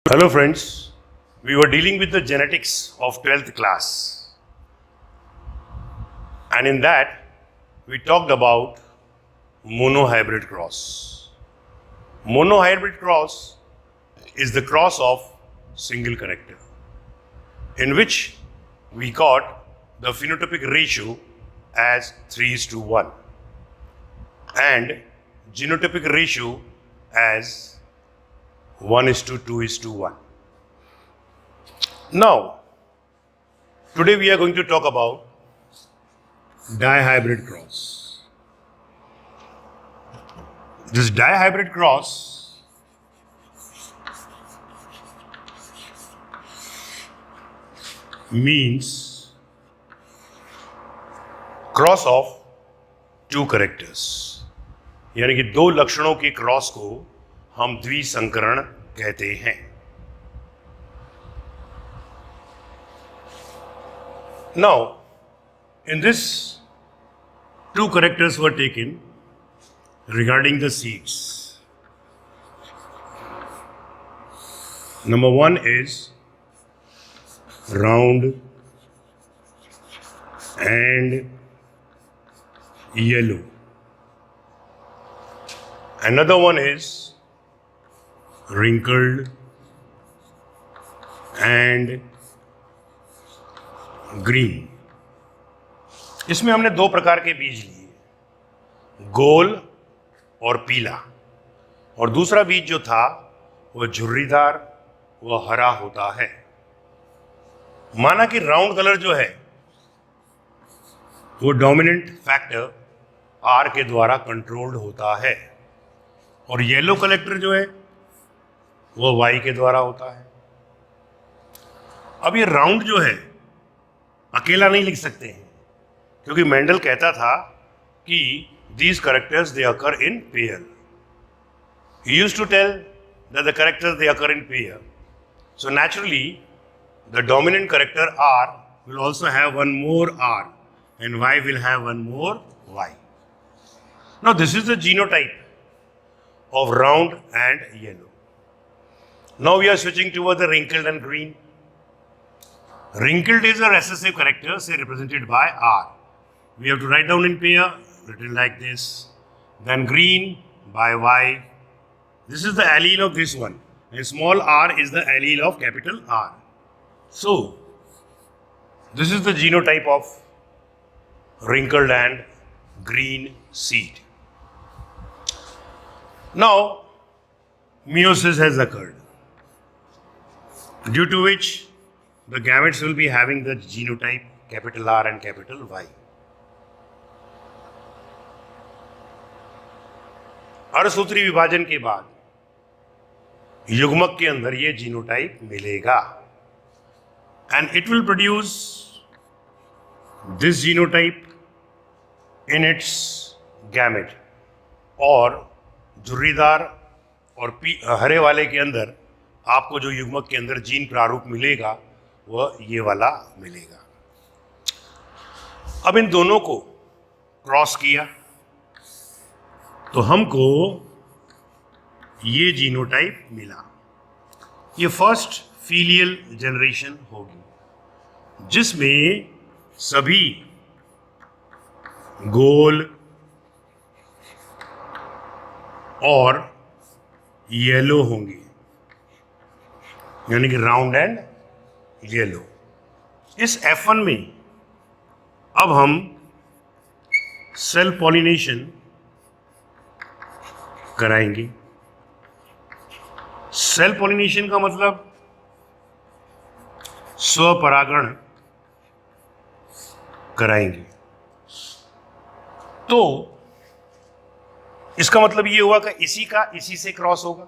Hello friends, we were dealing with the genetics of 12th class, and in that we talked about monohybrid cross. Monohybrid cross is the cross of single character, in which we got the phenotypic ratio as 3:1 and genotypic ratio as 1:2:1. Now, today we are going to talk about dihybrid cross. This dihybrid cross means cross of two characters, यानी कि दो लक्षणों के cross को हम द्विसंकरण कहते हैं. Now, in this, two characters were taken regarding the seeds. Number one is round and yellow. Another one is wrinkled and green. इसमें हमने दो प्रकार के बीज लिए, गोल और पीला, और दूसरा बीज जो था वह झुर्रीदार, वह हरा होता है. माना कि राउंड कलर जो है वो डोमिनेंट फैक्टर आर के द्वारा कंट्रोल्ड होता है, और येलो कलेक्टर जो है वो वाई के द्वारा होता है. अब ये राउंड जो है अकेला नहीं लिख सकते हैं, क्योंकि मेंडल कहता था कि these characters they occur in pair. He used to tell that the characters they occur in pair. So naturally, the dominant character R will also have one more R, and Y will have one more Y. Now this is the genotype of round and yellow. Now we are switching toward the wrinkled and green. Wrinkled is a recessive character, say represented by R. We have to write down in pair, written like this. Then green by Y. This is the allele of this one, and small r is the allele of capital R. So, this is the genotype of wrinkled and green seed. Now, meiosis has occurred, due to which the gametes will be having the genotype capital R and capital Y. अर्धसूत्री विभाजन के बाद युग्मक के अंदर ये genotype मिलेगा, and it will produce this genotype in its gamete. और झुर्रीदार और हरे वाले के अंदर आपको जो युग्मक के अंदर जीन प्रारूप मिलेगा वह ये वाला मिलेगा. अब इन दोनों को क्रॉस किया तो हमको ये जीनोटाइप मिला. ये फर्स्ट फीलियल जनरेशन होगी, जिसमें सभी गोल और येलो होंगे, यानी कि राउंड एंड येलो. इस F1 में अब हम सेल्फ पॉलिनेशन कराएंगे. सेल्फ पॉलिनेशन का मतलब स्वपरागण कराएंगे. तो इसका मतलब ये हुआ कि इसी से क्रॉस होगा,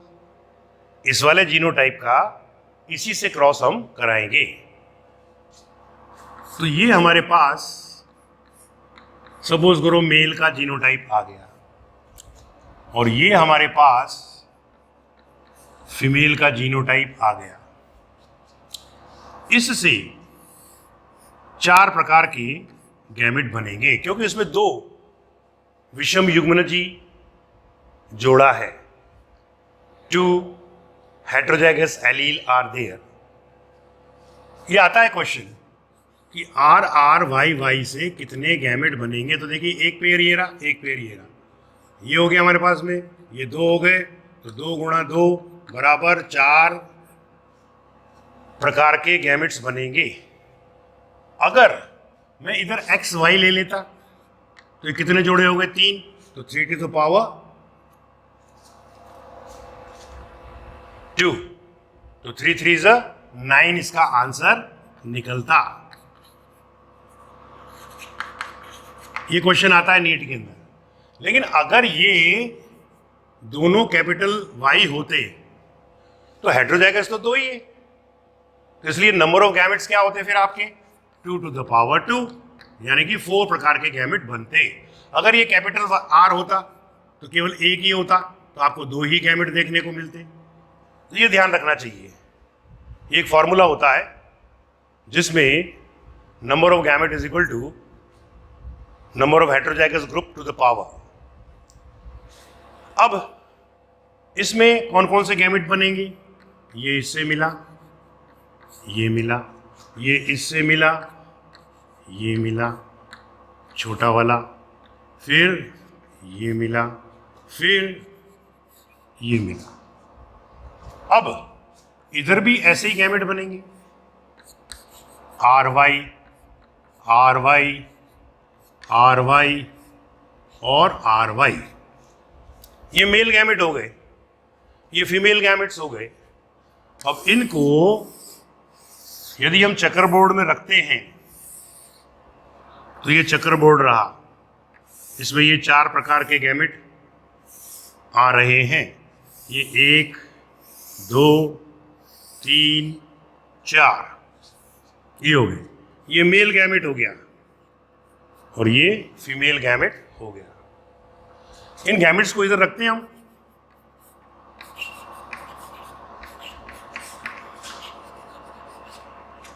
इस वाले जीनोटाइप का इसी से क्रॉस हम कराएंगे. तो ये हमारे पास सपोज करो मेल का जीनोटाइप आ गया, और ये हमारे पास फीमेल का जीनोटाइप आ गया. इससे चार प्रकार के गैमेट बनेंगे, क्योंकि इसमें दो विषम युग्मनजी जोड़ा है. Two heterozygous allele are there. ये आता है क्वेश्चन कि आर आर वाई वाई से कितने गैमेट बनेंगे। तो देखिए एक पेयर ये रहा, एक पेयर ये रहा, ये हो गया हमारे पास में, ये दो हो गए, तो 2 गुणा 2 बराबर 4 प्रकार के गैमेट्स बनेंगे। अगर मैं इधर एक्स वाई ले लेता तो ये कितने जोड़े हो गए, 3, तो 3 की तो पावर 2, तो 3 3 is 9 इसका आंसर निकलता। ये क्वेश्चन आता है नीट के अंदर। लेकिन अगर ये दोनों कैपिटल वाई होते तो हेट्रोजाइगस तो 2 ही है, तो इसलिए नंबर ऑफ गैमेट्स क्या होते फिर आपके 2 to the power 2, यानी कि 4 प्रकार के गैमेट बनते। अगर ये कैपिटल आर होता तो केवल एक ही होता, तो आपको 2 ही गैमेट देखने को मिलते। तो ये ध्यान रखना चाहिए। एक फॉर्मूला होता है जिसमें number of gamete is equal to number of heterozygous group to the power. अब इसमें कौन कौन से गैमेट बनेंगे, ये इससे मिला, ये मिला, ये इससे मिला, ये मिला छोटा वाला, फिर ये मिला, फिर ये मिला। अब इधर भी ऐसे ही गैमेट बनेंगे, R Y R Y R Y और आर वाई। ये मेल गैमेट हो गए, ये फीमेल गैमेट्स हो गए। अब इनको यदि हम चेकर बोर्ड में रखते हैं तो ये चेकर बोर्ड रहा, इसमें ये 4 प्रकार के गैमेट आ रहे हैं। ये 1 2 3 4 ये हो गए, ये मेल गैमेट हो गया और ये फीमेल गैमेट हो गया। इन गैमेट्स को इधर रखते हैं हम।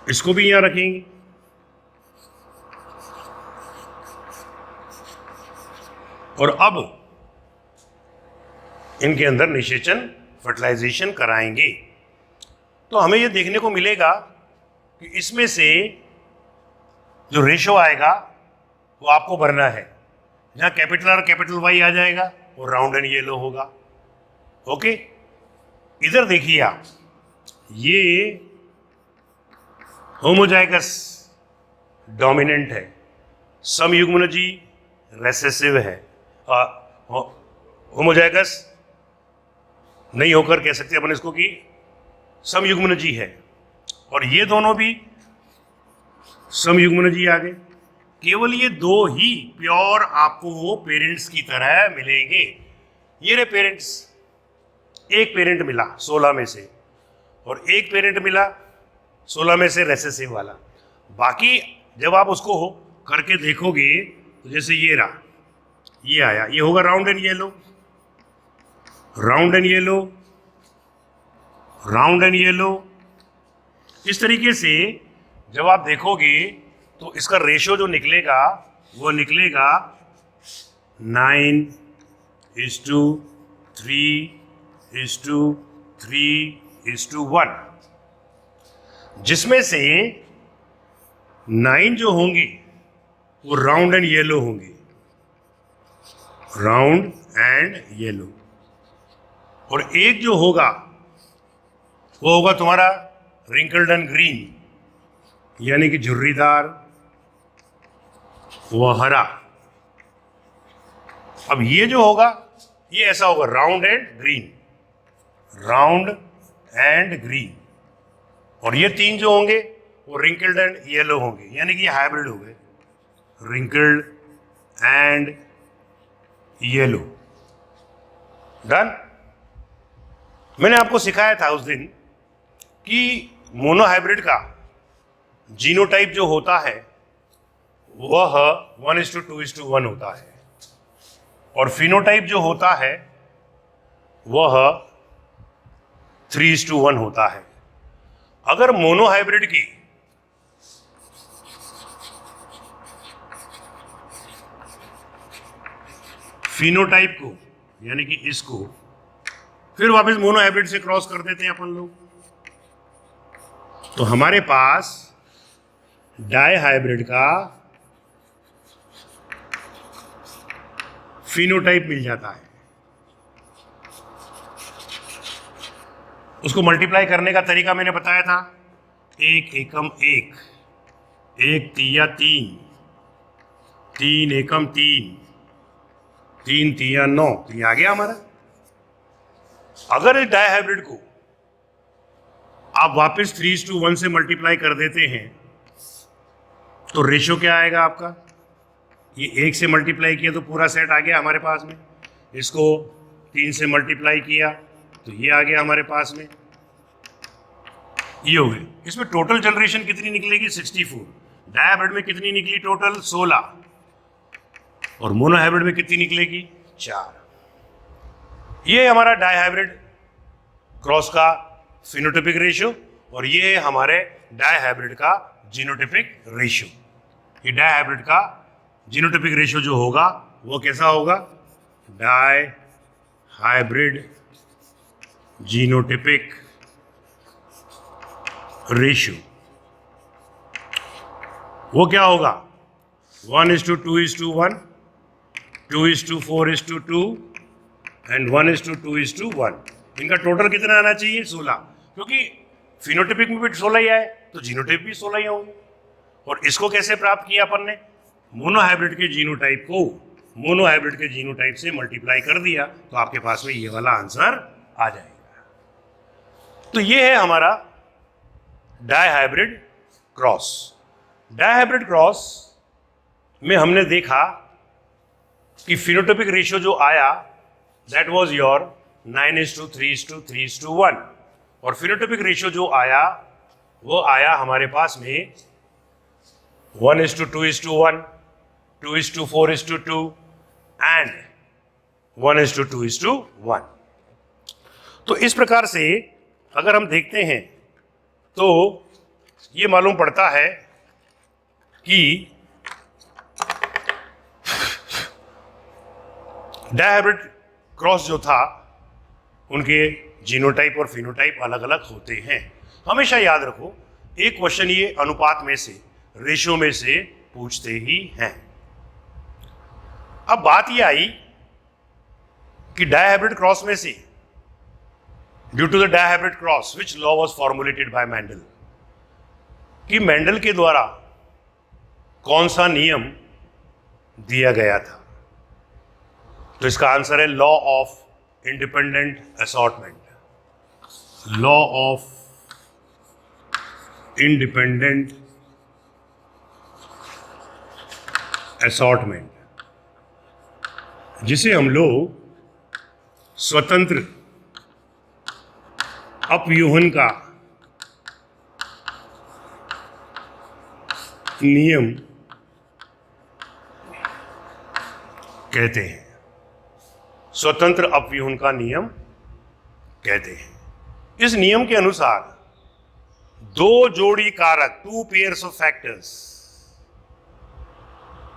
इसको भी यहां रखेंगे। और अब इनके अंदर निषेचन फर्टिलाइजेशन कराएंगे। तो हमें यह देखने को मिलेगा कि इसमें से जो रेशो आएगा वो आपको भरना है। जहां कैपिटल आर कैपिटल वाई आ जाएगा वो राउंड एंड येलो होगा। ओके, इधर देखिए आप, ये होमोजाइगस डोमिनेंट है, समयुग्मनजी रेसेसिव है, होमोजाइगस नहीं होकर कह सकते अपन इसको कि समयुग्मनजी है। और ये दोनों भी समयुग्मनजी आ गए। केवल ये 2 ही प्योर आपको पेरेंट्स की तरह मिलेंगे। ये रहे पेरेंट्स, एक पेरेंट मिला 16 में से और एक पेरेंट मिला 16 में से रेसेसिव वाला। बाकी जब आप उसको करके देखोगे तो जैसे ये रहा, ये आया, ये होगा round and yellow, round and yellow, round and yellow. इस तरीके से जब आप देखोगे तो इसका रेशो जो निकलेगा वो निकलेगा 9:3:3:1, जिसमें से 9 जो होंगे वो राउंड एंड येलो होंगे, राउंड एंड येलो। और एक जो होगा वो होगा तुम्हारा रिंकल्ड एंड ग्रीन, यानी कि झुर्रीदार, वो हरा। अब ये जो होगा ये ऐसा होगा round and green, round and green. और ये 3 जो होंगे वो रिंकल्ड एंड येलो होंगे, यानी कि ये हाइब्रिड हो गए, रिंकल्ड एंड येलो। डन। मैंने आपको सिखाया था उस दिन कि मोनोहाइब्रिड का जीनोटाइप जो होता है वह 1:2:1 होता है और फिनोटाइप जो होता है वह 3:1 होता है। अगर मोनोहाइब्रिड की फिनोटाइप को, यानी कि इसको फिर वापस मोनोहाइब्रिड से क्रॉस कर देते हैं अपन लोग, तो हमारे पास डायहाइब्रिड का फिनोटाइप मिल जाता है। उसको मल्टीप्लाई करने का तरीका मैंने बताया था, एक एकम एक, एक तिया तीन, तीन एकम तीन, तीन तिया नौ, तो ये आ गया हमारा। अगर इस डायहाइब्रिड को आप वापस 3:1 से मल्टीप्लाई कर देते हैं तो रेशियो क्या आएगा आपका, ये एक से मल्टीप्लाई किया तो पूरा सेट आ गया हमारे पास में, इसको 3 से मल्टीप्लाई किया तो ये आ गया हमारे पास में, ये हो गई। इसमें टोटल जनरेशन कितनी निकलेगी 64, डायहाइब्रिड में कितनी निकली टोटल 16, और मोनोहाइब्रिड में कितनी निकलेगी 4। ये हमारा डायहाइब्रिड क्रॉस का फिनोटाइपिक रेशियो, और ये है हमारे डायहाइब्रिड का जीनोटाइपिक रेशियो। ये डायहाइब्रिड का जीनोटाइपिक रेशियो जो होगा वो कैसा होगा, डायहाइब्रिड जीनोटाइपिक रेशियो वो क्या होगा, 1:2:1, 2:4:2 एंड 1:2:1। इनका टोटल कितना आना चाहिए 16, क्योंकि फिनोटाइपिक में भी 16 ही आए तो जीनोटाइप भी 16 ही होंगे। और इसको कैसे प्राप्त किया अपन ने, मोनोहाइब्रिड के जीनोटाइप को मोनोहाइब्रिड के जीनोटाइप से मल्टीप्लाई कर दिया तो आपके पास में ये वाला आंसर आ जाएगा। तो ये है हमारा डायहाइब्रिड क्रॉस। डायहाइब्रिड क्रॉस में हमने देखा कि फिनोटाइपिक रेशियो जो आया दैट वाज योर 9:3:3:1, और फिनोटाइपिक रेशियो जो आया वो आया हमारे पास में 1:2:1, 2:4:2 एंड 1:2:1। तो इस प्रकार से अगर हम देखते हैं तो ये मालूम पड़ता है कि डायहाइब्रिड क्रॉस जो था उनके जीनोटाइप और फिनोटाइप अलग अलग होते हैं। हमेशा याद रखो, एक क्वेश्चन ये अनुपात में से, रेशियो में से पूछते ही हैं। अब बात ये आई कि डायहाइब्रिड क्रॉस में से, due to the dihybrid cross which law was formulated by Mendel, कि मेंडल के द्वारा कौन सा नियम दिया गया था। तो इसका आंसर है law of independent assortment. Law of independent assortment, जिसे हम लोग स्वतंत्र अपव्यूहन का नियम कहते हैं। स्वतंत्र अपव्यूहन का नियम कहते हैं। इस नियम के अनुसार दो जोड़ी कारक, 2 pairs of factors,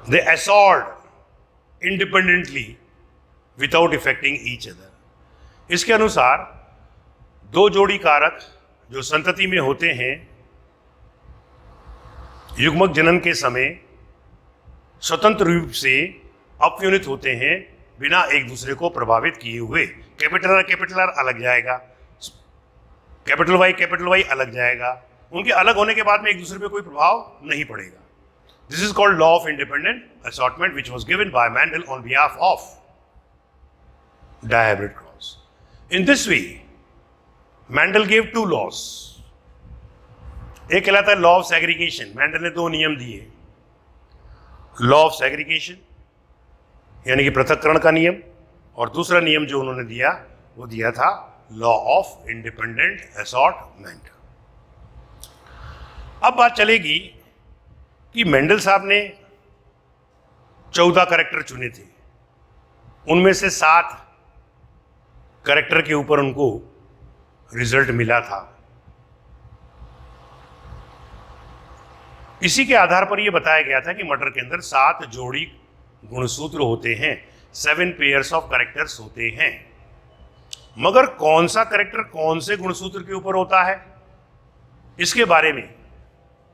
they assort independently without affecting each other। इसके अनुसार दो जोड़ी कारक जो संतति में होते हैं युग्मक जनन के समय स्वतंत्र रूप से अपव्यूहित होते हैं बिना एक दूसरे को प्रभावित किए हुए। कैपिटल आर अलग जाएगा, कैपिटल वाई अलग जाएगा, उनके अलग होने के बाद में एक दूसरे पे कोई प्रभाव नहीं पड़ेगा। This is called law of independent assortment which was given by Mendel on behalf of dihybrid cross. In this way Mendel gave 2 laws. एक कहलाता है लॉ ऑफ सेग्रीगेशन, मैंडल ने 2 नियम दिए, लॉ ऑफ सेग्रीगेशन यानी कि पृथक्करण का नियम, और दूसरा नियम जो उन्होंने दिया वो दिया था लॉ ऑफ इंडिपेंडेंट असॉर्टमेंट। अब बात चलेगी कि मेंडल साहब ने 14 कैरेक्टर चुने थे, उनमें से 7 कैरेक्टर के ऊपर उनको रिजल्ट मिला था। इसी के आधार पर यह बताया गया था कि मटर के अंदर 7 जोड़ी गुणसूत्र होते हैं, 7 पेयर्स ऑफ कैरेक्टर्स होते हैं। मगर कौन सा कैरेक्टर कौन से गुणसूत्र के ऊपर होता है, इसके बारे में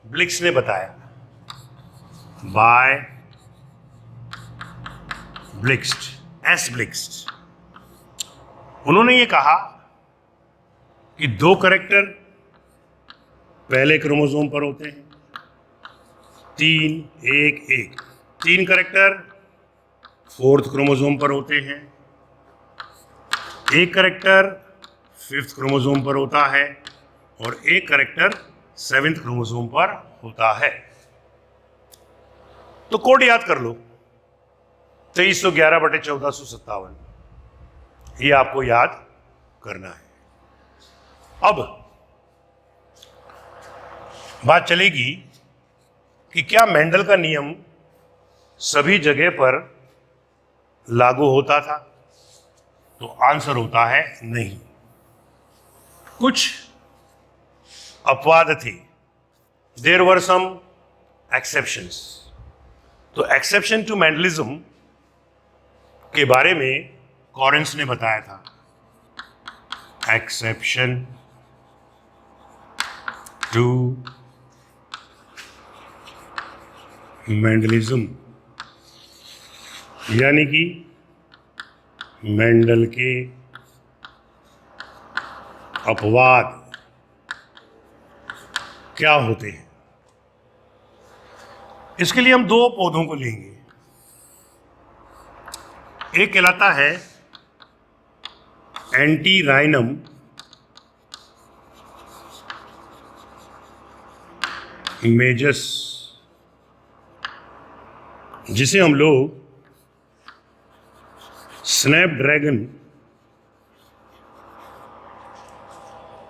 ब्लिक्स ने बताया। बाय ब्लिक्स्ट, एस ब्लिक्स्ट, उन्होंने ये कहा कि दो कैरेक्टर पहले क्रोमोसोम पर होते हैं, 3 1 1, 3 कैरेक्टर 4th क्रोमोसोम पर होते हैं, एक कैरेक्टर 5th क्रोमोसोम पर होता है और एक कैरेक्टर 7th क्रोमोसोम पर होता है। तो कोड याद कर लो, 2311/1457, ये आपको याद करना है। अब बात चलेगी कि क्या मेंडल का नियम सभी जगह पर लागू होता था, तो आंसर होता है नहीं। कुछ अपवाद थे, देयर वर सम एक्सेप्शंस। तो एक्सेप्शन टू मेंडलिज्म के बारे में कॉरेंस ने बताया था। एक्सेप्शन टू मेंडलिज्म, यानी कि मेंडल के अपवाद क्या होते हैं। इसके लिए हम दो पौधों को लेंगे। एक कहलाता है एंटीराइनम मेजस, जिसे हम लोग स्नैपड्रैगन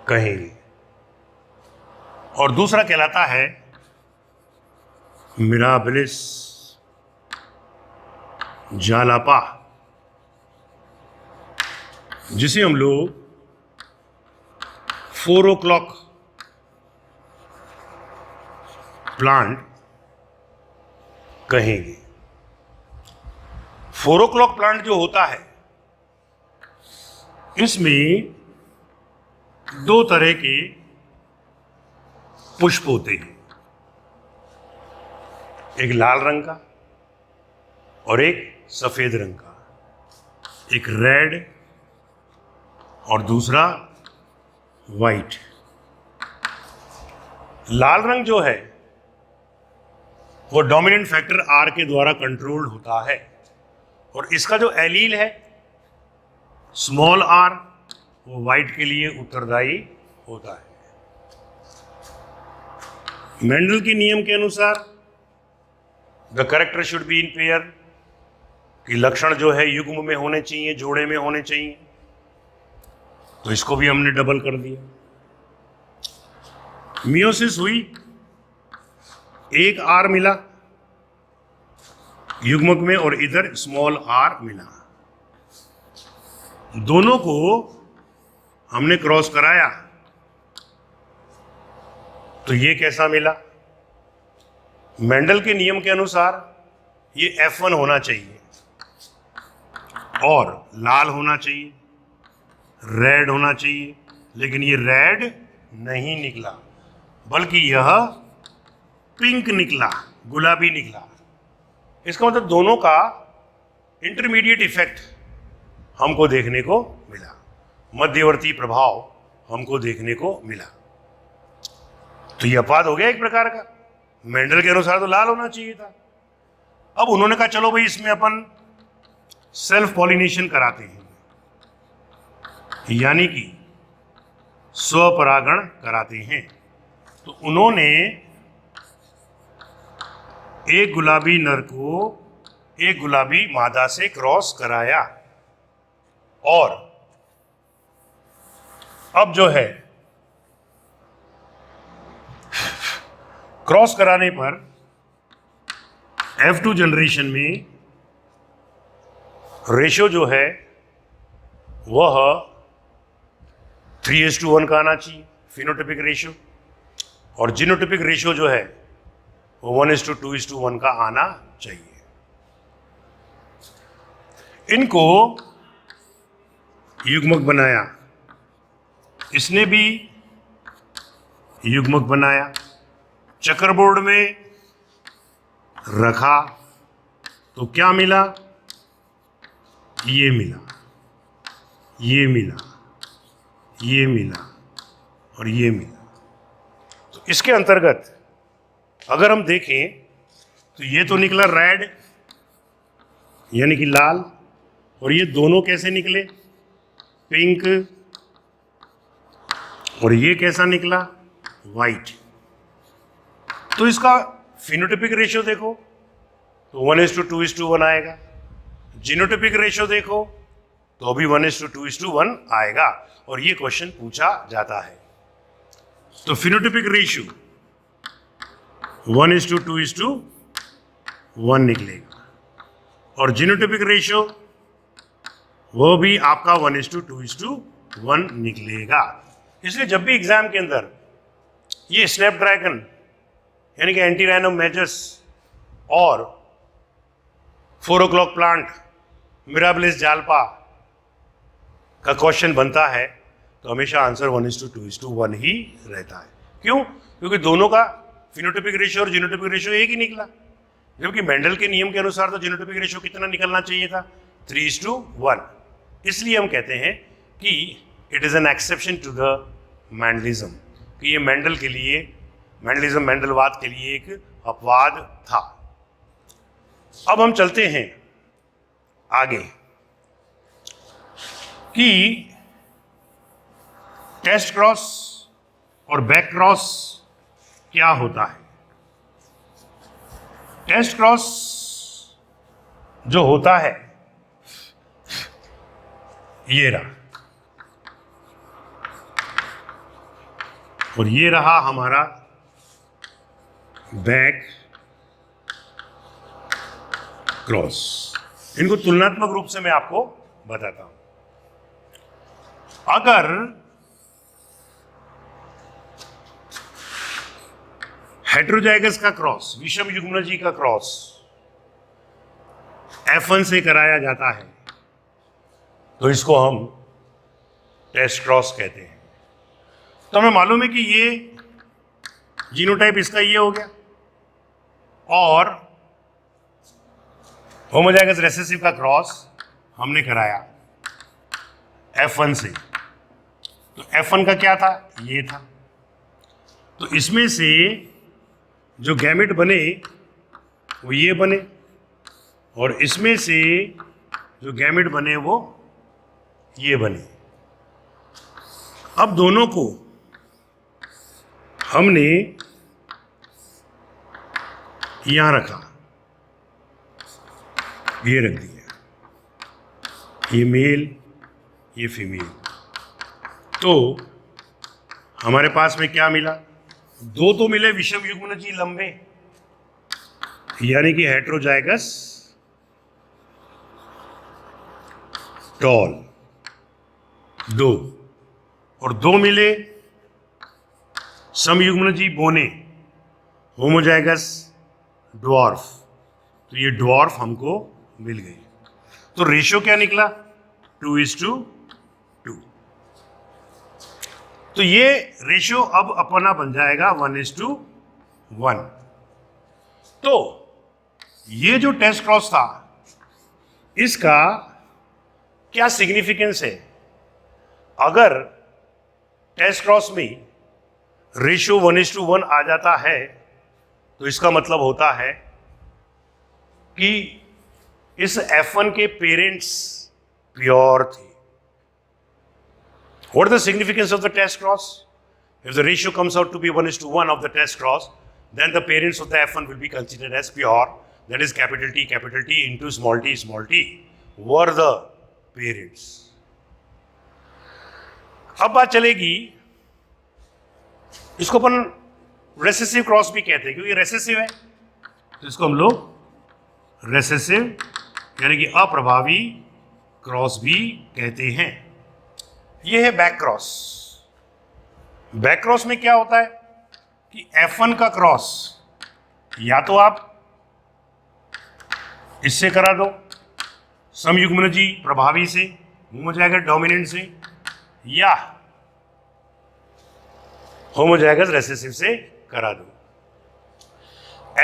कहेंगे, और दूसरा कहलाता है मिराबिलिस जालापा, जिसे हम लोग 4 o'clock प्लांट कहेंगे। 4 o'clock प्लांट जो होता है, इसमें दो तरह के पुष्प होते हैं, एक लाल रंग का और एक सफेद रंग का, एक रेड और दूसरा वाइट। लाल रंग जो है वो डोमिनेंट फैक्टर आर के द्वारा कंट्रोल्ड होता है, और इसका जो एलील है स्मॉल आर, वो वाइट के लिए उत्तरदायी होता है। मेंडल के नियम के अनुसार the character should be in pair, कि लक्षण जो है युग्म में होने चाहिए, जोड़े में होने चाहिए। तो इसको भी हमने डबल कर दिया। मियोसिस हुई, एक आर मिला युग्मक में और इधर स्मॉल आर मिला, दोनों को हमने क्रॉस कराया, तो ये कैसा मिला। मेंडल के नियम के अनुसार ये F1 होना चाहिए और लाल होना चाहिए, रेड होना चाहिए, लेकिन ये रेड नहीं निकला, बल्कि यह पिंक निकला, गुलाबी निकला। इसका मतलब दोनों का इंटरमीडिएट इफेक्ट हमको देखने को मिला, मध्यवर्ती प्रभाव हमको देखने को मिला। तो यह अपवाद हो गया एक प्रकार का। मेंडल के अनुसार तो लाल होना चाहिए था। अब उन्होंने कहा चलो भाई इसमें अपन सेल्फ पॉलिनेशन कराते हैं, यानी कि स्वपरागण कराते हैं। तो उन्होंने एक गुलाबी नर को एक गुलाबी मादा से क्रॉस कराया, और अब जो है क्रॉस कराने पर F2 जनरेशन में रेशो जो है वह 3:1 का आना चाहिए, फिनोटाइपिक रेशियो, और जीनोटाइपिक रेशियो जो है वो 1:2:1 का आना चाहिए। इनको युग्मक बनाया, इसने भी युग्मक बनाया, चकरबोर्ड में रखा तो क्या मिला, ये मिला, ये मिला, ये मिला और ये मिला। तो इसके अंतर्गत अगर हम देखें तो ये तो निकला रेड यानी कि लाल, और ये दोनों कैसे निकले, पिंक, और ये कैसा निकला, वाइट। तो इसका फिनोटाइपिक रेशियो देखो तो 1:2:1 आएगा, जीनोटाइपिक रेशियो देखो तो भी 1:2:1 आएगा, और ये क्वेश्चन पूछा जाता है। तो फिनोटाइपिक रेशियो 1:2:1 निकलेगा, और जीनोटाइपिक रेशियो वो भी आपका 1:2:1 निकलेगा। इसलिए जब भी एग्जाम के अंदर ये स्नैपड्रैगन यानी कि एंटीराइनोमेजस और 4 o'clock प्लांट, मिराबिलिस जाल्पा का क्वेश्चन बनता है तो हमेशा आंसर 1:2:1 ही रहता है। क्यों? क्योंकि दोनों का फिनोटाइपिक रेशियो और जीनोटाइपिक रेशियो एक ही निकला, जबकि मेंडल के नियम के अनुसार तो जीनोटाइपिक रेशियो कितना निकलना चाहिए था, 3:1। इसलिए हम कहते हैं कि it is an exception to the Mendelism, कि ये मेंडल के लिए, मैंडलिज्म मेंडलवाद के लिए एक अपवाद था। अब हम चलते हैं आगे कि टेस्ट क्रॉस और बैक क्रॉस क्या होता है। टेस्ट क्रॉस जो होता है ये रहा, और ये रहा हमारा बैक क्रॉस। इनको तुलनात्मक रूप से मैं आपको बताता हूं। अगर हेटेरोजाइगस का क्रॉस, विषम युग्मनजी का क्रॉस F1 से कराया जाता है तो इसको हम टेस्ट क्रॉस कहते हैं। तो हमें मालूम है कि ये जीनोटाइप इसका ये हो गया, और होमोजाइगस रिसेसिव का क्रॉस हमने कराया F1 से, तो F1 का क्या था, ये था। तो इसमें से जो गैमेट बने वो ये बने, और इसमें से जो गैमेट बने वो ये बने। अब दोनों को हमने यहां रखा, ये रख दिया, ये मेल ये फीमेल। तो हमारे पास में क्या मिला, दो तो मिले विषम युग्मनजी लंबे यानी कि हेटेरोजाइगस टॉल, दो, और दो मिले समयुग्मनजी बोने, होमोजाइगस ड्वार्फ। तो ये ड्वार्फ हमको मिल गई। तो रेशियो क्या निकला, 2:2। तो ये रेशियो अब अपना बन जाएगा 1:1। तो ये जो टेस्ट क्रॉस था इसका क्या सिग्निफिकेंस है। अगर टेस्ट क्रॉस में रेशियो 1:1 आ जाता है तो इसका मतलब होता है कि इस F1 के पेरेंट्स प्योर थे। What is the significance of the test cross? If the ratio comes out to be 1:1 of the test cross, then the parents of the F1 will be considered as pure. That is capital T into small t were the parents. अब बात चलेगी, इसको अपन recessive cross भी कहते हैं क्योंकि recessive है, तो इसको हम लोग रेसेसिव यानी कि अप्रभावी क्रॉस भी कहते हैं। यह है बैक क्रॉस। बैक क्रॉस में क्या होता है कि F1 का क्रॉस या तो आप इससे करा दो समयुग्मनजी प्रभावी से, मूव हो जाएगा डोमिनेंट से या होमोजाइगस रिसेसिव से करा दो।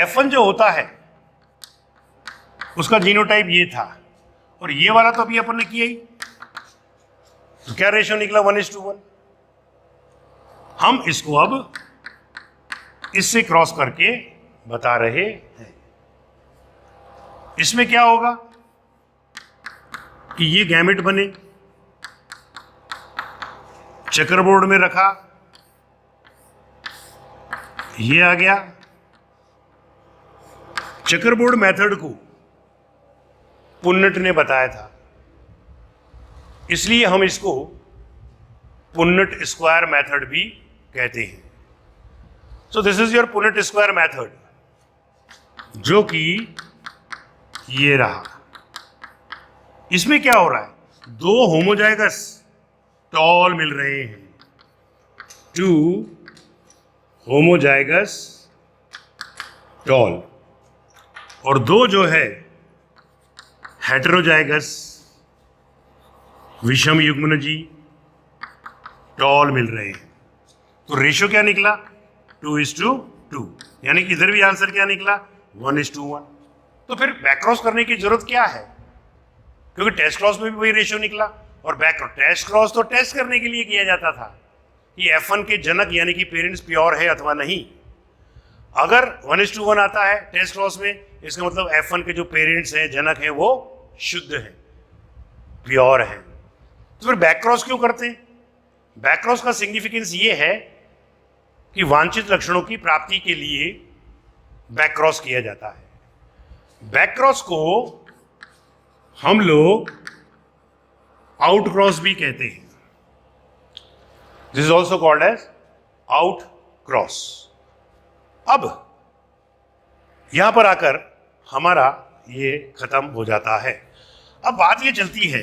F1 जो होता है उसका जीनोटाइप ये था और ये वाला तो अभी अपन ने किया ही, तो क्या रेशियो निकला 1:1। हम इसको अब इससे क्रॉस करके बता रहे हैं। इसमें क्या होगा कि ये गैमेट बने, चेकरबोर्ड में रखा, ये आ गया। चेकरबोर्ड मेथड को पुन्नट ने बताया था, इसलिए हम इसको पुन्नट स्क्वायर मेथड भी कहते हैं। So this is your Punnett square method, जो कि ये रहा। इसमें क्या हो रहा है, दो होमोजाइगस टॉल मिल रहे हैं, टू होमोजाइगस टॉल, और दो जो है हेटेरोजाइगस विषम युग्मनजी टॉल मिल रहे हैं। तो रेशियो क्या निकला 2:2, यानी कि इधर भी आंसर क्या निकला 1:1। तो फिर बैक्रॉस करने की जरूरत क्या है, क्योंकि टेस्ट क्रॉस में भी वही रेशियो निकला। और बैक्रॉस टेस्ट क्रॉस तो टेस्ट करने के लिए किया जाता था कि F1 के जनक यानी कि पेरेंट्स प्योर है अथवा नहीं। अगर 1:1 आता है टेस्ट क्रॉस में, इसका मतलब F1 के जो पेरेंट्स हैं, जनक हैं, वो शुद्ध हैं, प्योर हैं। तो फिर बैक्रॉस क्यों करते हैं? बैक्रॉस का सिग्निफिकेंस ये है कि वांछित लक्षणों की प्राप्ति के लिए बैक्रॉस किया जाता है। बैक्रॉस को हम लोग आउट क्रॉस भी कहते हैं। This is also called as out cross. अब यहां पर आकर हमारा ये खत्म हो जाता है। अब बात ये चलती है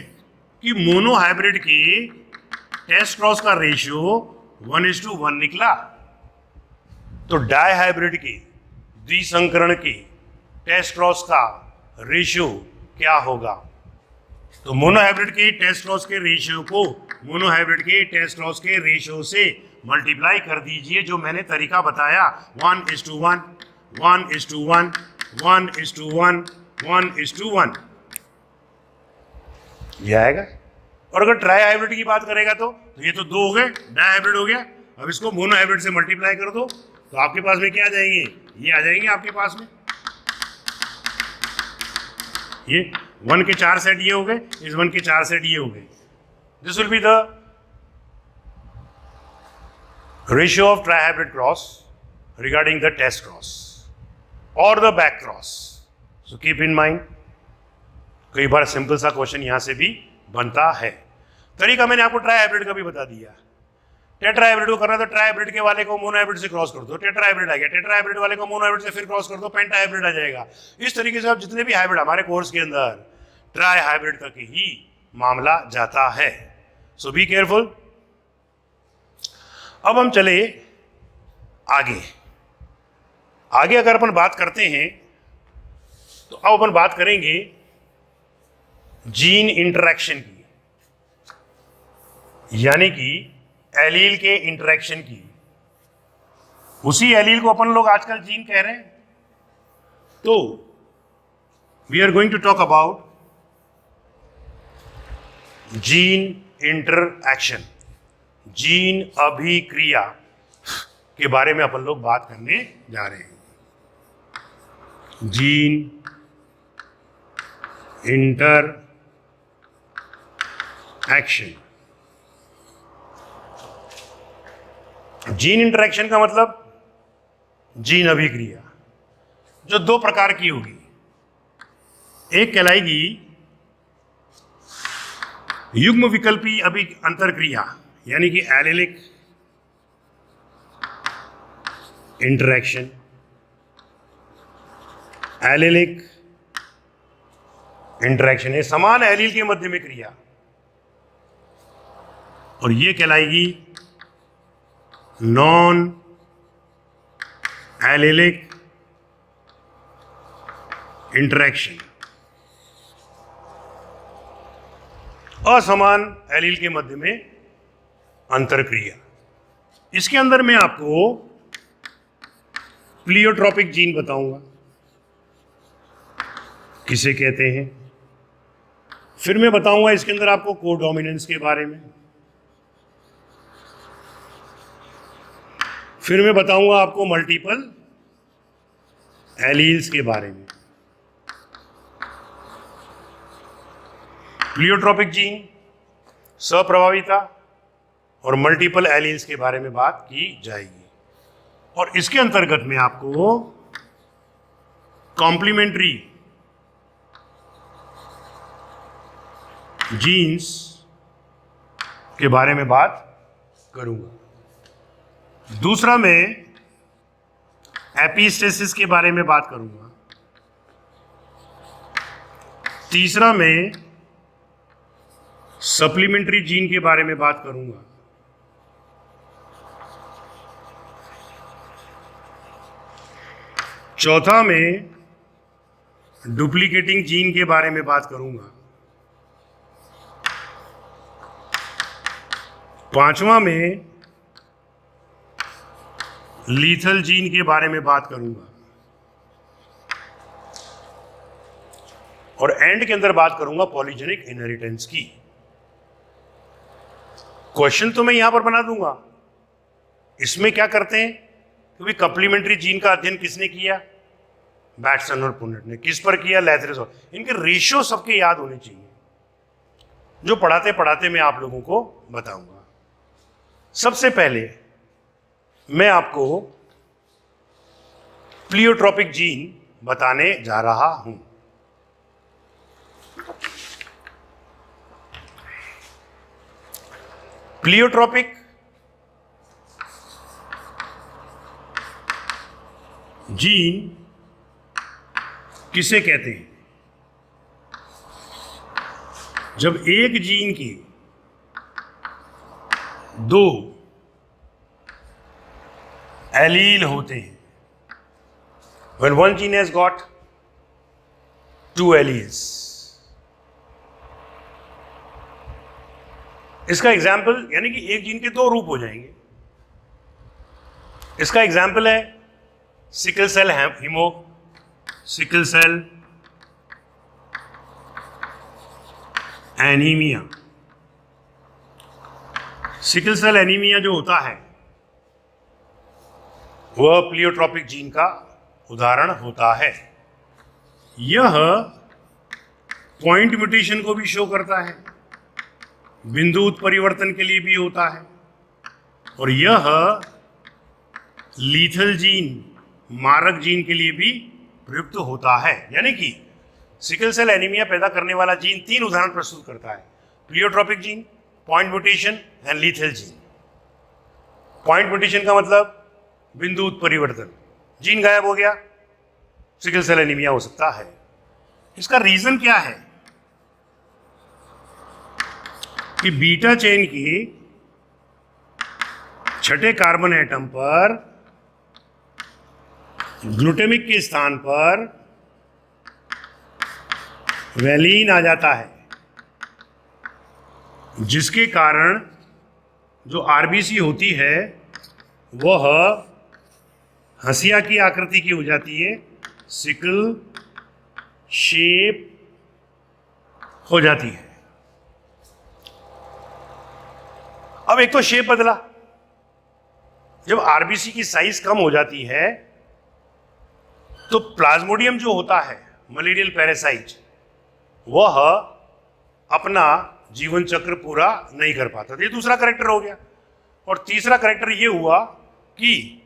कि मोनो हाइब्रिड के टेस्ट क्रॉस का रेशियो 1:1 निकला, तो डाई हाइब्रिड के द्विसंकरण के टेस्ट क्रॉस का रेशियो क्या होगा? तो मोनो हाइब्रिड के टेस्ट क्रॉस के रेशियो को मोनो हाइब्रिड के टेस्ट क्रॉस के रेशियो से मल्टीप्लाई कर दीजिए, जो मैंने तरीका बताया 1:1, 1:1, 1:1, 1:1, ये आएगा। और अगर ट्राई हाइब्रिड की बात करेगा तो ये तो दो हो गए, डाई हाइब्रिड हो गया। अब इसको मोनो हाइब्रिड से मल्टीप्लाई कर दो तो आपके पास में क्या आ जाएंगे, ये आ जाएंगे आपके पास में। ये 1 के 4 सेट ये हो गए, इस 1 के 4 सेट ये हो गए। This will be the ratio of trihybrid cross regarding the test cross और the back cross. So keep in mind, कई बार सिंपल सा क्वेश्चन यहां से भी बनता है। तरीका मैंने आपको ट्राई हाइब्रिड का भी बता दिया। टेट्रा हाइब्रिड को करना तो ट्राई हाइब्रिड के वाले को मोनो हाइब्रिड से क्रॉस कर दो, टेट्रा हाइब्रिड आ गया। टेट्रा हाइब्रिड वाले को मोनो हाइब्रिड से फिर क्रॉस कर दो, पेंटा हाइब्रिड आ जाएगा। इस तरीके से आप जितने भी हाइब्रिड हमारे कोर्स के अंदर ट्राई हाइब्रिड तक ही मामला जाता है। सो बी केयरफुल। अब हम चले आगे। आगे अगर अपन बात करते हैं तो अब अपन बात करेंगे जीन इंटरेक्शन की, यानी कि एलील के इंटरेक्शन की। उसी एलील को अपन लोग आजकल जीन कह रहे हैं। तो we are going to talk about gene interaction, gene अभिक्रिया के बारे में अपन लोग बात करने जा रहे हैं। Gene interaction. जीन इंटरेक्शन का मतलब जीन अभिक्रिया, जो दो प्रकार की होगी। एक कहलाएगी युग्म विकल्पी अंतरक्रिया, यानी कि एलिलिक इंटरेक्शन, एलिलिक इंटरेक्शन है समान एलील के मध्य में क्रिया। और ये कहलाएगी नॉन एलिलिक इंटरेक्शन। असमान एलील के मध्य में अंतरक्रिया। इसके अंदर मैं आपको प्लियोट्रॉपिक जीन बताऊंगा किसे कहते हैं, फिर मैं बताऊंगा इसके अंदर आपको कोडोमिनेंस के बारे में, फिर मैं बताऊंगा आपको मल्टीपल एलील्स के बारे में। प्लियोट्रॉपिक जीन, सप्रभाविता और मल्टीपल एलील्स के बारे में बात की जाएगी। और इसके अंतर्गत में आपको कॉम्प्लीमेंट्री जीन्स के बारे में बात करूंगा। दूसरा मैं एपिस्टेसिस के बारे में बात करूंगा। तीसरा मैं सप्लीमेंट्री जीन के बारे में बात करूंगा। चौथा मैं डुप्लीकेटिंग जीन के बारे में बात करूंगा। पांचवा में लीथल जीन के बारे में बात करूंगा। और एंड के अंदर बात करूंगा पॉलीजेनिक इनहेरिटेंस की। क्वेश्चन तो मैं यहां पर बना दूंगा। इसमें क्या करते हैं, क्योंकि कम्प्लीमेंट्री जीन का अध्ययन किसने किया, बैटसन और पुनेट ने। किस पर किया, लैथरेस। इनके रेशियो सबके याद होने चाहिए, जो पढ़ाते पढ़ाते मैं आप लोगों को बताऊंगा। सबसे पहले मैं आपको प्लियोट्रॉपिक जीन बताने जा रहा हूं। प्लियोट्रॉपिक जीन किसे कहते हैं, जब एक जीन के दो एलील होते हैं। When one gene has got two alleles. इसका एग्जाम्पल, यानी कि एक जीन के दो रूप हो जाएंगे। इसका एग्जाम्पल है sickle cell sickle cell anaemia. Sickle cell anaemia जो होता है वह प्लियोट्रॉपिक जीन का उदाहरण होता है। यह पॉइंट म्यूटेशन को भी शो करता है, बिंदु उत्परिवर्तन के लिए भी होता है, और यह लीथल जीन, मारक जीन के लिए भी प्रयुक्त होता है। यानी कि सिकल सेल एनीमिया पैदा करने वाला जीन तीन उदाहरण प्रस्तुत करता है: pleiotropic gene, point mutation and lethal gene. Point mutation का मतलब बिंदु उत्परिवर्तन, जीन गायब हो गया, सिकल सेल एनीमिया हो सकता है। इसका रीजन क्या है कि बीटा चेन की छठे कार्बन एटम पर ग्लूटामिक के स्थान पर वैलीन आ जाता है, जिसके कारण जो आरबीसी होती है वह हंसिया की आकृति की हो जाती है, सिकल शेप हो जाती है। अब एक तो शेप बदला, जब आरबीसी की साइज कम हो जाती है तो प्लाज्मोडियम जो होता है, मलेरियल पैरासाइट, वह अपना जीवन चक्र पूरा नहीं कर पाता। ये दूसरा करेक्टर हो गया। और तीसरा करेक्टर ये हुआ कि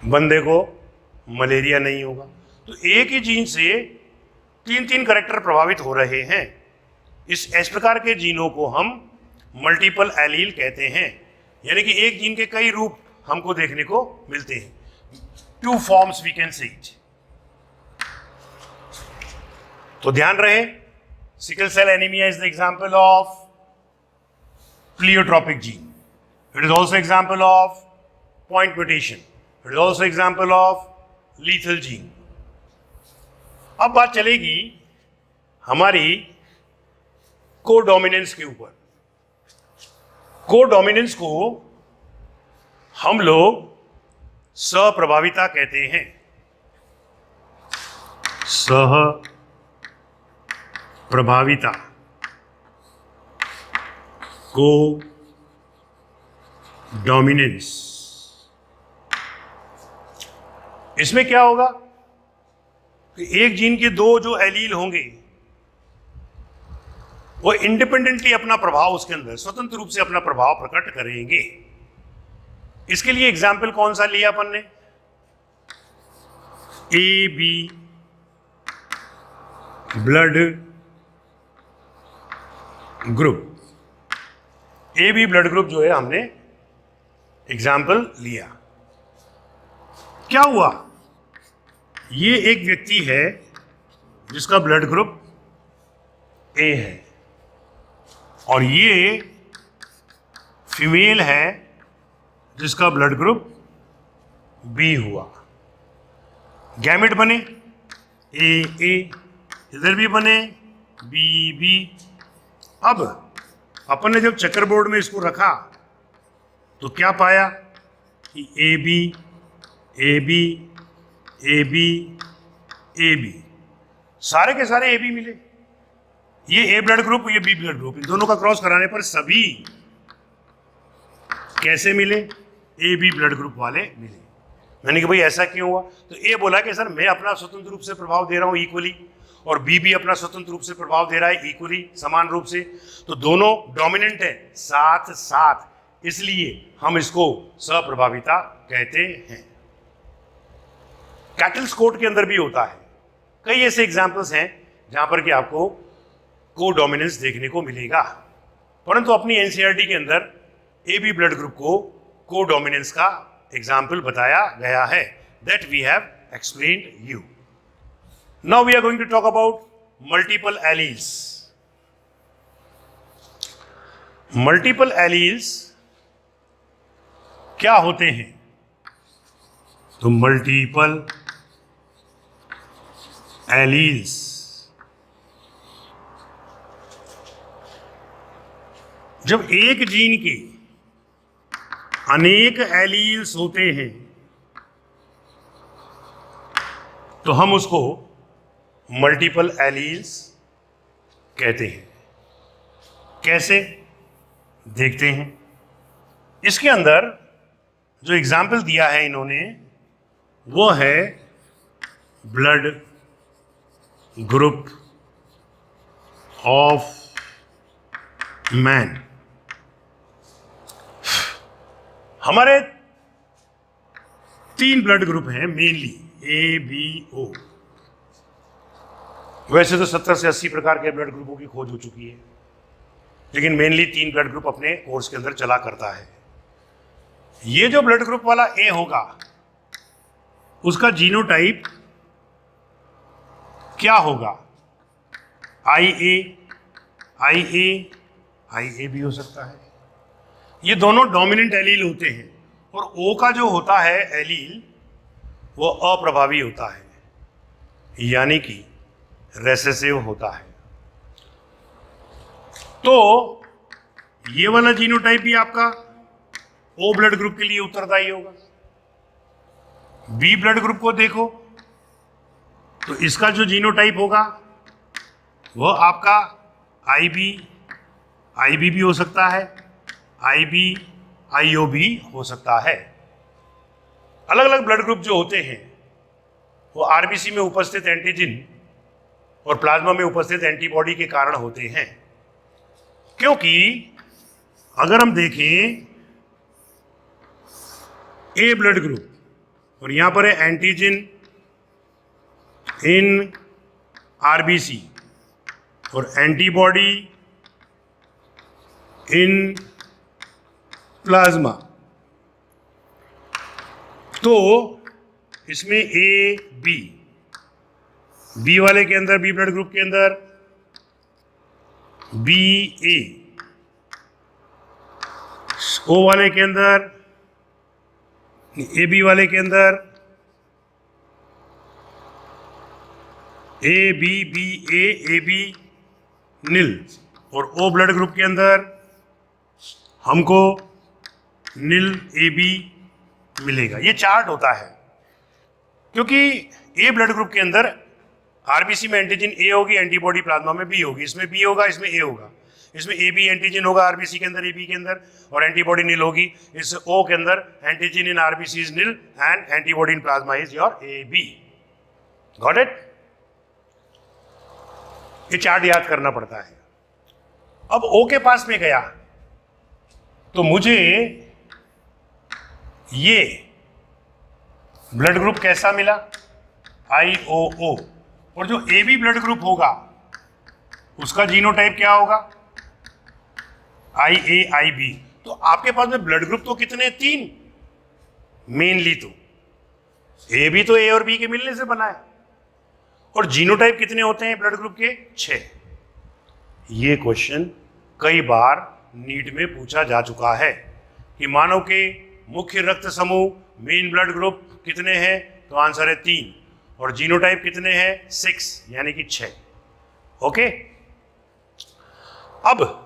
बंदे को मलेरिया नहीं होगा। तो एक ही जीन से तीन तीन करेक्टर प्रभावित हो रहे हैं। इस प्रकार के जीनों को हम मल्टीपल एलील कहते हैं, यानी कि एक जीन के कई रूप हमको देखने को मिलते हैं। Two forms we can see it. तो ध्यान रहे, sickle cell anaemia is the example of pleiotropic gene. It is also example of point mutation. It is also example of lethal gene. अब बात चलेगी हमारी कोडोमिनेंस के ऊपर। कोडोमिनेंस को हम लोग सहप्रभाविता कहते हैं। सहप्रभाविता को डोमिनेंस। इसमें क्या होगा कि एक जीन के दो जो एलील होंगे वो इंडिपेंडेंटली अपना प्रभाव उसके अंदर स्वतंत्र रूप से अपना प्रभाव प्रकट करेंगे। इसके लिए एग्जाम्पल कौन सा लिया अपन ने? A B blood group. A B blood group जो है हमने एग्जाम्पल लिया। क्या हुआ? ये एक व्यक्ति है जिसका ब्लड ग्रुप ए है और ये फीमेल है जिसका ब्लड ग्रुप बी हुआ। गैमेट बने ए ए, इधर भी बने बी बी। अब अपन ने जब चेकर बोर्ड में इसको रखा तो क्या पाया कि A B A B A B A B, सारे के सारे ए बी मिले। ये ए ब्लड ग्रुप, ये बी ब्लड ग्रुप, इन दोनों का क्रॉस कराने पर सभी कैसे मिले? ए बी ब्लड ग्रुप वाले मिले। मैंने कहा भाई ऐसा क्यों हुआ? तो ए बोला कि सर मैं अपना स्वतंत्र रूप से प्रभाव दे रहा हूं इक्वली और बी भी अपना स्वतंत्र रूप से प्रभाव दे रहा है इक्वली, समान रूप से, तो दोनों डोमिनेंट है साथ साथ, इसलिए हम इसको सहप्रभाविता कहते हैं। कैटल्स कोड के अंदर भी होता है। कई ऐसे एग्जाम्पल्स हैं जहां पर कि आपको को डोमिनेंस देखने को मिलेगा, परंतु अपनी एनसीईआरटी के अंदर ए बी ब्लड ग्रुप को डोमिनेंस का एग्जाम्पल बताया गया है। That we have explained you. Now we are going to talk about multiple alleles. Multiple alleles क्या होते हैं? तो मल्टीपल एलील्स जब एक जीन के अनेक एलील्स होते हैं तो हम उसको मल्टीपल एलील्स कहते हैं। कैसे? देखते हैं। इसके अंदर जो एग्जाम्पल दिया है इन्होंने वो है ब्लड ग्रुप ऑफ मैन। हमारे 3 ब्लड ग्रुप हैं मेनली, ए बी ओ। वैसे तो 70 से 80 प्रकार के ब्लड ग्रुपों की खोज हो चुकी है, लेकिन मेनली 3 ब्लड ग्रुप अपने कोर्स के अंदर चला करता है। ये जो ब्लड ग्रुप वाला ए होगा उसका जीनोटाइप क्या होगा? आई ए, आई ए, आई ए भी हो सकता है। ये दोनों डोमिनेंट एलील होते हैं और ओ का जो होता है एलील वो अप्रभावी होता है, यानी कि रेसेसिव होता है। तो ये वाला जीनोटाइप भी आपका ओ ब्लड ग्रुप के लिए उत्तरदायी होगा। बी ब्लड ग्रुप को देखो तो इसका जो जीनोटाइप होगा वो आपका आईबी भी हो सकता है, आईबी आईओ भी हो सकता है। अलग अलग ब्लड ग्रुप जो होते हैं वो आरबीसी में उपस्थित एंटीजन और प्लाज्मा में उपस्थित एंटीबॉडी के कारण होते हैं। क्योंकि अगर हम देखें ए ब्लड ग्रुप और यहां पर है एंटीजन इन आरबीसी और एंटीबॉडी इन प्लाज्मा, तो इसमें ए बी वाले के अंदर, बी ब्लड ग्रुप के अंदर बी ए, ओ वाले के अंदर, ए बी वाले के अंदर A B B A B नील, और ओ ब्लड ग्रुप के अंदर हमको नील ए बी मिलेगा। ये चार्ट होता है, क्योंकि ए ब्लड ग्रुप के अंदर आरबीसी में एंटीजन ए होगी, एंटीबॉडी प्लाज्मा में बी होगी, इसमें बी होगा, इसमें ए होगा, इसमें ए बी एंटीजन होगा आरबीसी के अंदर, ए बी के अंदर, और एंटीबॉडी नील होगी। इस ओ के अंदर antigen in RBC is nil and antibody in plasma is your A B. Got it? ये चार्ट याद करना पड़ता है। अब ओ के पास में गया तो मुझे ये ब्लड ग्रुप कैसा मिला? IOO। और जो ए बी ब्लड ग्रुप होगा उसका जीनोटाइप क्या होगा? IAIB। तो आपके पास में ब्लड ग्रुप तो कितने? 3 मेनली। तो ए भी तो ए और बी के मिलने से बना है। और जीनोटाइप कितने होते हैं ब्लड ग्रुप के? 6। ये क्वेश्चन कई बार नीट में पूछा जा चुका है कि मानव के मुख्य रक्त समूह मेन ब्लड ग्रुप कितने हैं? तो आंसर है 3, और जीनोटाइप कितने हैं? 6, यानी कि 6। ओके। अब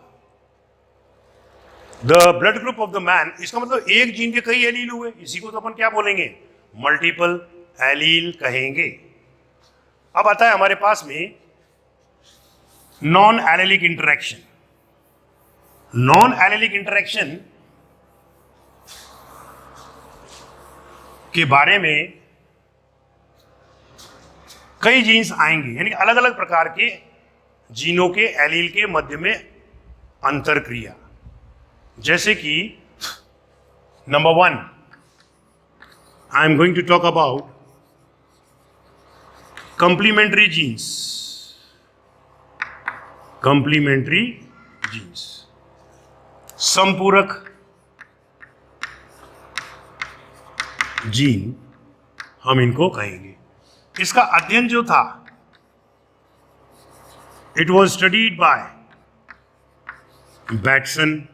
the blood group of the man, इसका मतलब एक जीन के कई एलील हुए, इसी को तो अपन क्या बोलेंगे? मल्टीपल एलील कहेंगे। अब आता है हमारे पास में non allylic interaction. Non allylic interaction के बारे में कई जीन्स आएंगे, यानी अलग अलग प्रकार के जीनों के एलील के मध्य में अंतर क्रिया। जैसे कि number 1, I am going to talk about complementary genes. Complementary genes, संपूरक जीन हम इनको कहेंगे। इसका अध्ययन जो था, it was studied by Bateson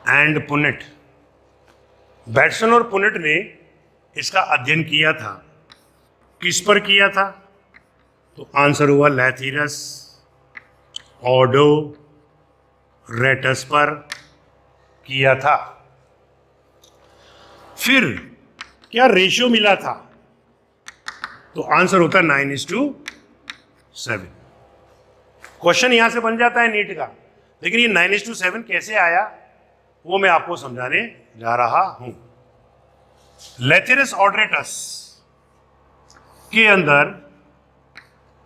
and Punnett. Bateson और पुनेट ने इसका अध्ययन किया था। किस पर किया था? तो आंसर हुआ लैथीरस ऑडो रेटस पर किया था। फिर क्या रेशियो मिला था? तो आंसर होता 9:7। क्वेश्चन यहां से बन जाता है नीट का, लेकिन ये 9:7 कैसे आया वो मैं आपको समझाने जा रहा हूं। लैथेरस ऑड्रेटस के अंदर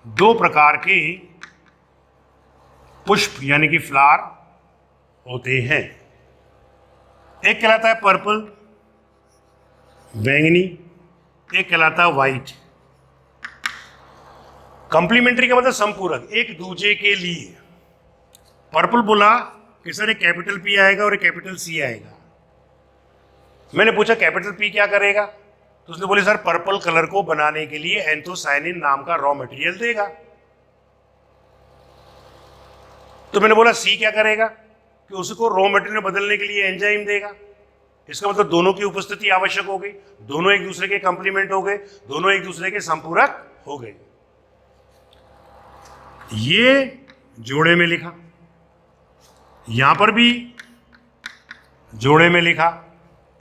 2 प्रकार के पुष्प यानी कि फ्लावर होते हैं। एक कहलाता है पर्पल बैंगनी, एक कहलाता है व्हाइट। कंप्लीमेंट्री का मतलब संपूरक, एक दूसरे के लिए। पर्पल बोला कि सर एक कैपिटल P आएगा और एक कैपिटल C आएगा। मैंने पूछा कैपिटल P क्या करेगा? तो उसने बोले सर पर्पल कलर को बनाने के लिए एंथोसायनिन नाम का रॉ मटेरियल देगा। तो मैंने बोला C क्या करेगा? कि उसको रॉ मटेरियल में बदलने के लिए एंजाइम देगा। इसका मतलब दोनों की उपस्थिति आवश्यक हो गई, दोनों एक दूसरे के कंप्लीमेंट हो गए, दोनों एक दूसरे के संपूरक हो गए। ये जोड़े में लिखा, यहां पर भी जोड़े में लिखा,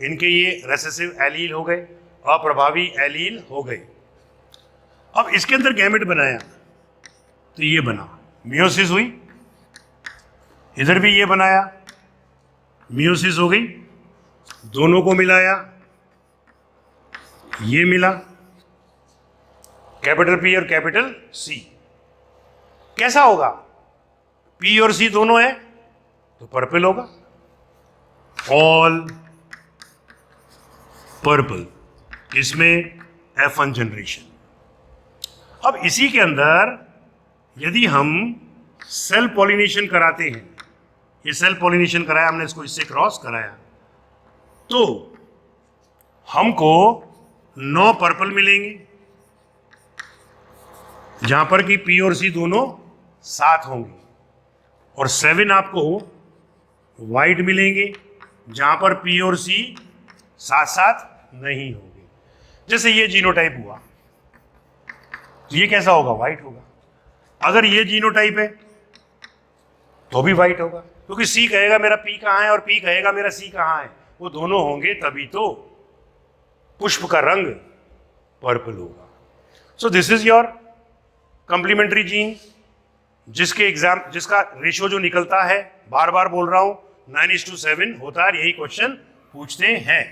इनके ये रेसेसिव एलील हो गए, अप्रभावी एलील हो गए। अब इसके अंदर गैमेट बनाया तो ये बना, मियोसिस हुई। इधर भी ये बनाया, मियोसिस हो गई। दोनों को मिलाया, ये मिला, कैपिटल P और कैपिटल C। कैसा होगा? P और C दोनों है तो पर्पल होगा, ऑल पर्पल। इसमें F1 जनरेशन। अब इसी के अंदर यदि हम सेल पॉलिनेशन कराते हैं, ये सेल पॉलिनेशन कराया हमने, इसको इससे क्रॉस कराया, तो हमको 9 पर्पल मिलेंगे, जहां पर कि P और C दोनों साथ होंगे, और 7 आपको व्हाइट मिलेंगे, जहां पर P और C साथ साथ नहीं होंगे। जैसे ये जीनोटाइप हुआ, तो ये कैसा होगा? वाइट होगा। अगर ये जीनोटाइप है तो भी वाइट होगा, क्योंकि सी कहेगा मेरा पी कहाँ है और पी कहेगा मेरा सी कहाँ है। वो दोनों होंगे तभी तो पुष्प का रंग पर्पल होगा। सो this is your complementary gene, जिसका रेशियो जो निकलता है, बार बार बोल रहा हूं, 9:7 होता है। यही क्वेश्चन पूछते हैं।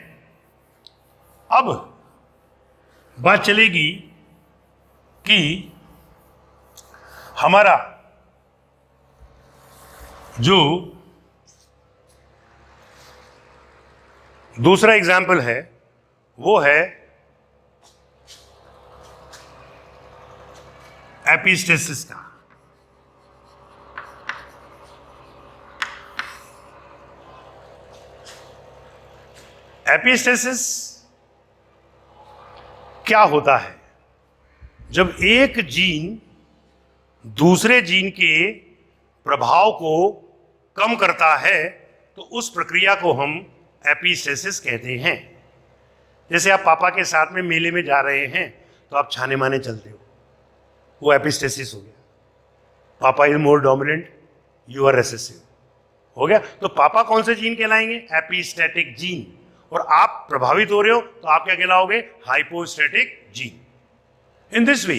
अब बात चलेगी कि हमारा जो दूसरा एग्जाम्पल है वो है एपिस्टेसिस का। एपिस्टेसिस क्या होता है? जब एक जीन दूसरे जीन के प्रभाव को कम करता है तो उस प्रक्रिया को हम एपिस्टेसिस कहते हैं। जैसे आप पापा के साथ में मेले में जा रहे हैं तो आप छाने माने चलते हो, वो एपिस्टेसिस हो गया। पापा is more dominant, you are recessive, हो गया। तो पापा कौन से जीन कहलाएंगे? Epistatic gene. और आप प्रभावित हो रहे हो तो आप क्या कहलाओगे? Hypostatic gene. In this way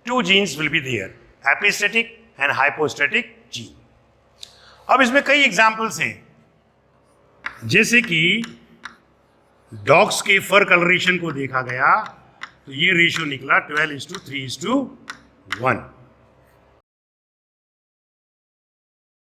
two genes will be there, epistatic and hypostatic gene. अब इसमें कई एग्जाम्पल्स हैं, जैसे कि डॉग्स के फर कलरेशन को देखा गया तो ये रेशियो निकला 12:3:1।